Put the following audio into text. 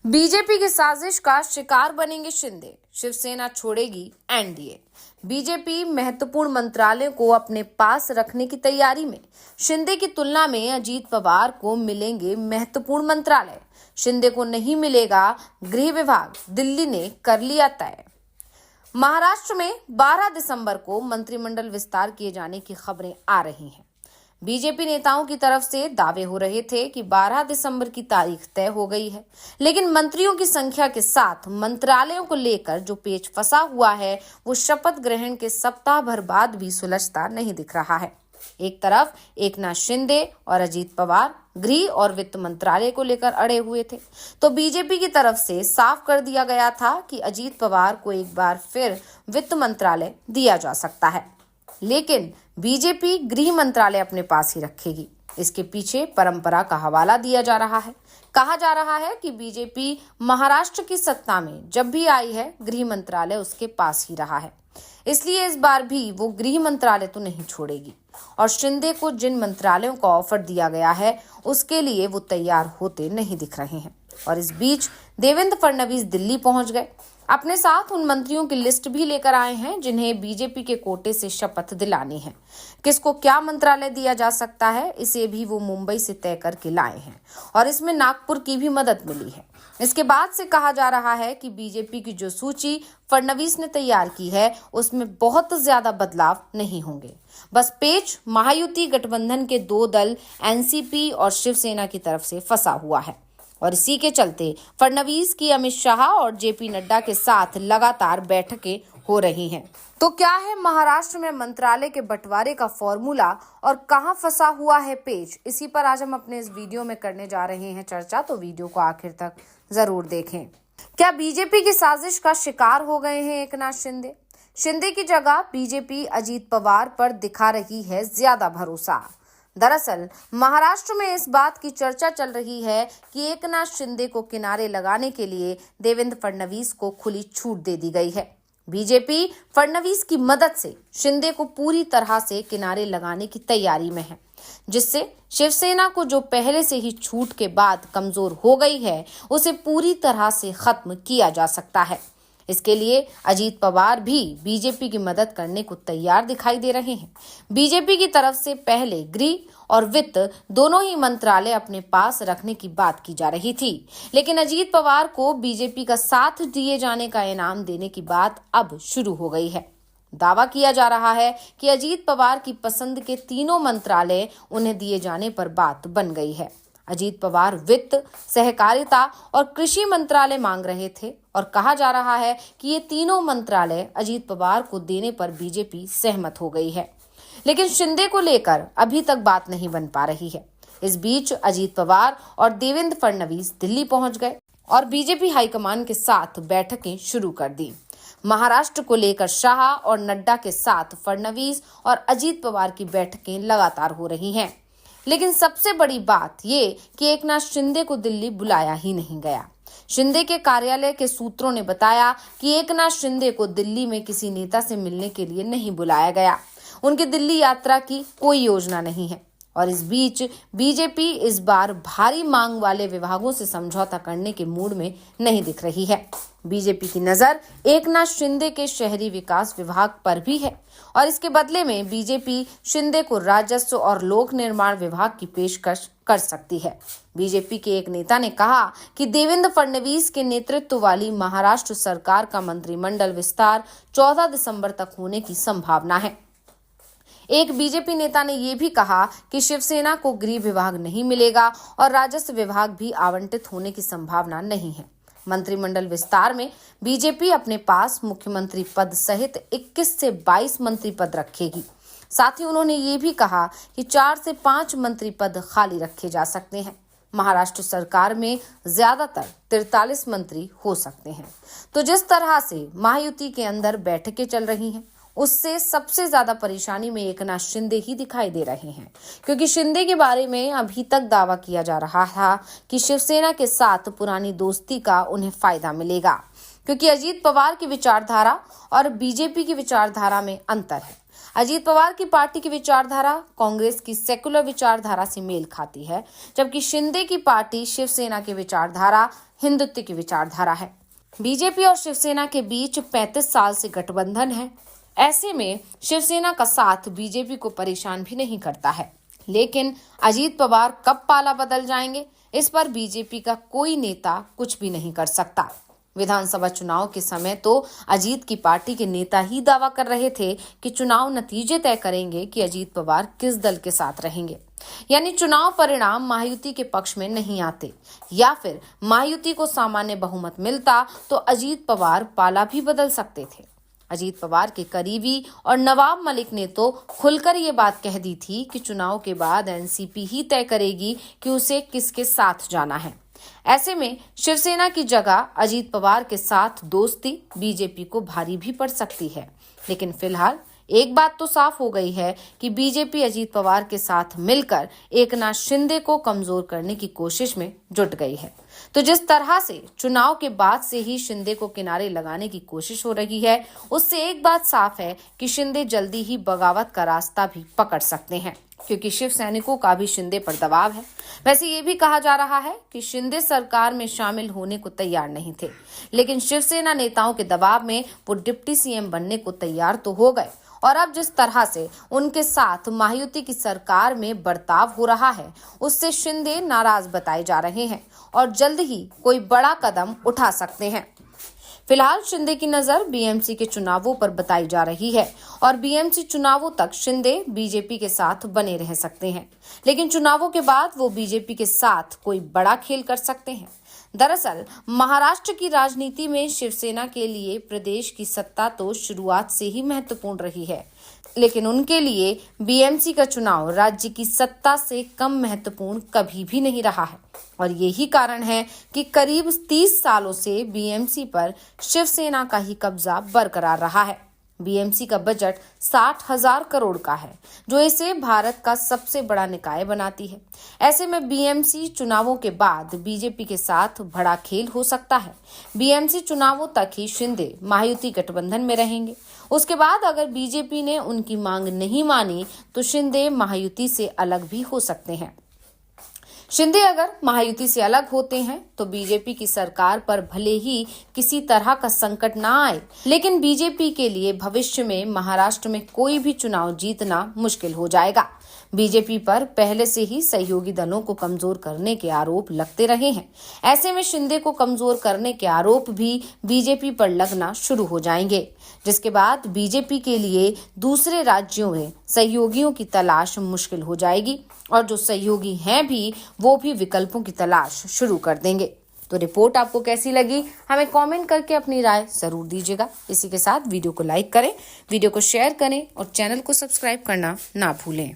BJP की साजिश का शिकार बनेंगे शिंदे, शिवसेना छोड़ेगी एनडीए। बीजेपी महत्वपूर्ण मंत्रालयों को अपने पास रखने की तैयारी में। शिंदे की तुलना में अजीत पवार को मिलेंगे महत्वपूर्ण मंत्रालय। शिंदे को नहीं मिलेगा गृह विभाग, दिल्ली ने कर लिया तय। महाराष्ट्र में 12 दिसंबर को मंत्रिमंडल विस्तार किए जाने की खबरें आ रही हैं। बीजेपी नेताओं की तरफ से दावे हो रहे थे कि 12 दिसंबर की तारीख तय हो गई है, लेकिन मंत्रियों की संख्या के साथ मंत्रालयों को लेकर जो पेच फंसा हुआ है, वो शपथ ग्रहण के सप्ताह भर बाद भी सुलझता नहीं दिख रहा है। एक तरफ एकनाथ शिंदे और अजीत पवार गृह और वित्त मंत्रालय को लेकर अड़े हुए थे, तो बीजेपी की तरफ से साफ कर दिया गया था कि अजीत पवार को एक बार फिर वित्त मंत्रालय दिया जा सकता है, लेकिन बीजेपी गृह मंत्रालय अपने पास ही रखेगी। इसके पीछे परंपरा का हवाला दिया जा रहा है। कहा जा रहा है कि बीजेपी महाराष्ट्र की सत्ता में जब भी आई है, गृह मंत्रालय उसके पास ही रहा है, इसलिए इस बार भी वो गृह मंत्रालय तो नहीं छोड़ेगी। और शिंदे को जिन मंत्रालयों का ऑफर दिया गया है, उसके लिए वो तैयार होते नहीं दिख रहे हैं। और इस बीच देवेंद्र फडणवीस दिल्ली पहुंच गए। अपने साथ उन मंत्रियों की लिस्ट भी लेकर आए हैं जिन्हें बीजेपी के कोटे से शपथ दिलानी है। किसको क्या मंत्रालय दिया जा सकता है, इसे भी वो मुंबई से तय करके लाए हैं, और इसमें नागपुर की भी मदद मिली है। इसके बाद से कहा जा रहा है कि बीजेपी की जो सूची फडणवीस ने तैयार की है, उसमें बहुत ज्यादा बदलाव नहीं होंगे। बस पेच महायुति गठबंधन के दो दल एनसीपी और शिवसेना की तरफ से फंसा हुआ है, और इसी के चलते फडणवीस की अमित शाह और जेपी नड्डा के साथ लगातार बैठकें हो रही हैं। तो क्या है महाराष्ट्र में मंत्रालय के बंटवारे का फॉर्मूला और कहां फंसा हुआ है पेच, इसी पर आज हम अपने इस वीडियो में करने जा रहे हैं चर्चा, तो वीडियो को आखिर तक जरूर देखें। क्या बीजेपी की साजिश का शिकार हो गए हैं एकनाथ शिंदे? शिंदे की जगह बीजेपी अजीत पवार पर दिखा रही है ज्यादा भरोसा। दरअसल महाराष्ट्र में इस बात की चर्चा चल रही है कि एकनाथ शिंदे को किनारे लगाने के लिए देवेंद्र फडणवीस को खुली छूट दे दी गई है। बीजेपी फडणवीस की मदद से शिंदे को पूरी तरह से किनारे लगाने की तैयारी में है, जिससे शिवसेना को जो पहले से ही छूट के बाद कमजोर हो गई है, उसे पूरी तरह से खत्म किया जा सकता है। इसके लिए अजीत पवार भी बीजेपी की मदद करने को तैयार दिखाई दे रहे हैं। बीजेपी की तरफ से पहले गृह और वित्त दोनों ही मंत्रालय अपने पास रखने की बात की जा रही थी, लेकिन अजीत पवार को बीजेपी का साथ दिए जाने का इनाम देने की बात अब शुरू हो गई है। दावा किया जा रहा है कि अजीत पवार की पसंद के तीनों मंत्रालय उन्हें दिए जाने पर बात बन गई है। अजीत पवार वित्त, सहकारिता और कृषि मंत्रालय मांग रहे थे, और कहा जा रहा है कि ये तीनों मंत्रालय अजीत पवार को देने पर बीजेपी सहमत हो गई है, लेकिन शिंदे को लेकर अभी तक बात नहीं बन पा रही है। इस बीच अजीत पवार और देवेंद्र फडणवीस दिल्ली पहुंच गए और बीजेपी हाईकमान के साथ बैठकें शुरू कर दी। महाराष्ट्र को लेकर शाह और नड्डा के साथ फडणवीस और अजीत पवार की बैठकें लगातार हो रही हैं। लेकिन सबसे बड़ी बात ये कि एकनाथ शिंदे को दिल्ली बुलाया ही नहीं गया। शिंदे के कार्यालय के सूत्रों ने बताया कि एकनाथ शिंदे को दिल्ली में किसी नेता से मिलने के लिए नहीं बुलाया गया। उनकी दिल्ली यात्रा की कोई योजना नहीं है। और इस बीच बीजेपी इस बार भारी मांग वाले विभागों से समझौता करने के मूड में नहीं दिख रही है। बीजेपी की नजर एकनाथ शिंदे के शहरी विकास विभाग पर भी है, और इसके बदले में बीजेपी शिंदे को राजस्व और लोक निर्माण विभाग की पेशकश कर सकती है। बीजेपी के एक नेता ने कहा कि देवेंद्र फडणवीस के नेतृत्व वाली महाराष्ट्र सरकार का मंत्रिमंडल विस्तार 14 दिसंबर तक होने की संभावना है। एक बीजेपी नेता ने यह भी कहा कि शिवसेना को गृह विभाग नहीं मिलेगा और राजस्व विभाग भी आवंटित होने की संभावना नहीं है। मंत्रिमंडल विस्तार में बीजेपी अपने पास मुख्यमंत्री पद सहित 21 से 22 मंत्री पद रखेगी। साथ ही उन्होंने ये भी कहा कि 4 से 5 मंत्री पद खाली रखे जा सकते हैं। महाराष्ट्र सरकार में ज्यादातर 43 मंत्री हो सकते हैं। तो जिस तरह से महायुति के अंदर बैठकें चल रही हैं, उससे सबसे ज्यादा परेशानी में एकनाथ शिंदे ही दिखाई दे रहे हैं, क्योंकि शिंदे के बारे में अभी तक दावा किया जा रहा था कि शिवसेना के साथ पुरानी दोस्ती का उन्हें फायदा मिलेगा, क्योंकि अजीत पवार की विचारधारा और बीजेपी की विचारधारा में अंतर है। अजीत पवार की पार्टी की विचारधारा कांग्रेस की सेकुलर विचारधारा से मेल खाती है, जबकि शिंदे की पार्टी शिवसेना की विचारधारा हिंदुत्व की विचारधारा है। बीजेपी और शिवसेना के बीच 35 साल से गठबंधन है। ऐसे में शिवसेना का साथ बीजेपी को परेशान भी नहीं करता है। लेकिन अजीत पवार कब पाला बदल जाएंगे, इस पर बीजेपी का कोई नेता कुछ भी नहीं कर सकता। विधानसभा चुनाव के समय तो अजीत की पार्टी के नेता ही दावा कर रहे थे कि चुनाव नतीजे तय करेंगे कि अजीत पवार किस दल के साथ रहेंगे। यानी चुनाव परिणाम महायुति के पक्ष में नहीं आते, या फिर महायुति को सामान्य बहुमत मिलता तो अजीत पवार पाला भी बदल सकते थे। अजीत पवार के करीबी और नवाब मलिक ने तो खुलकर ये बात कह दी थी कि चुनाव के बाद एनसीपी ही तय करेगी कि उसे किसके साथ जाना है। ऐसे में शिवसेना की जगह अजीत पवार के साथ दोस्ती बीजेपी को भारी भी पड़ सकती है। लेकिन फिलहाल एक बात तो साफ हो गई है कि बीजेपी अजीत पवार के साथ मिलकर एकनाथ शिंदे को कमजोर करने की कोशिश में जुट गई है। तो जिस तरह से चुनाव के बाद से ही शिंदे को किनारे लगाने की कोशिश हो रही है, उससे एक बात साफ है कि शिंदे जल्दी ही बगावत का रास्ता भी पकड़ सकते हैं, क्योंकि शिव सैनिकों का भी शिंदे पर दबाव है। वैसे ये भी कहा जा रहा है कि शिंदे सरकार में शामिल होने को तैयार नहीं थे, लेकिन शिवसेना नेताओं के दबाव में वो डिप्टी सीएम बनने को तैयार तो हो गए। और अब जिस तरह से उनके साथ महायुति की सरकार में बर्ताव हो रहा है, उससे शिंदे नाराज बताए जा रहे हैं और जल्द ही कोई बड़ा कदम उठा सकते हैं। फिलहाल शिंदे की नजर बीएमसी के चुनावों पर बताई जा रही है और बीएमसी चुनावों तक शिंदे बीजेपी के साथ बने रह सकते हैं, लेकिन चुनावों के बाद वो बीजेपी के साथ कोई बड़ा खेल कर सकते हैं। दरअसल महाराष्ट्र की राजनीति में शिवसेना के लिए प्रदेश की सत्ता तो शुरुआत से ही महत्वपूर्ण रही है, लेकिन उनके लिए बीएमसी का चुनाव राज्य की सत्ता से कम महत्वपूर्ण कभी भी नहीं रहा है। और यही कारण है कि करीब 30 सालों से बीएमसी पर शिवसेना का ही कब्जा बरकरार रहा है। बीएमसी का बजट 60,000 करोड़ का है, जो इसे भारत का सबसे बड़ा निकाय बनाती है। ऐसे में बीएमसी चुनावों के बाद बीजेपी के साथ बड़ा खेल हो सकता है। बीएमसी चुनावों तक ही शिंदे महायुति गठबंधन में रहेंगे। उसके बाद अगर बीजेपी ने उनकी मांग नहीं मानी तो शिंदे महायुति से अलग भी हो सकते हैं। शिंदे अगर महायुति से अलग होते हैं तो बीजेपी की सरकार पर भले ही किसी तरह का संकट ना आए, लेकिन बीजेपी के लिए भविष्य में महाराष्ट्र में कोई भी चुनाव जीतना मुश्किल हो जाएगा। बीजेपी पर पहले से ही सहयोगी दलों को कमजोर करने के आरोप लगते रहे हैं। ऐसे में शिंदे को कमजोर करने के आरोप भी बीजेपी पर लगना शुरू हो जाएंगे, जिसके बाद बीजेपी के लिए दूसरे राज्यों में सहयोगियों की तलाश मुश्किल हो जाएगी और जो सहयोगी हैं भी वो भी विकल्पों की तलाश शुरू कर देंगे। तो रिपोर्ट आपको कैसी लगी, हमें कमेंट करके अपनी राय जरूर दीजिएगा। इसी के साथ वीडियो को लाइक करें, वीडियो को शेयर करें और चैनल को सब्सक्राइब करना ना भूलें।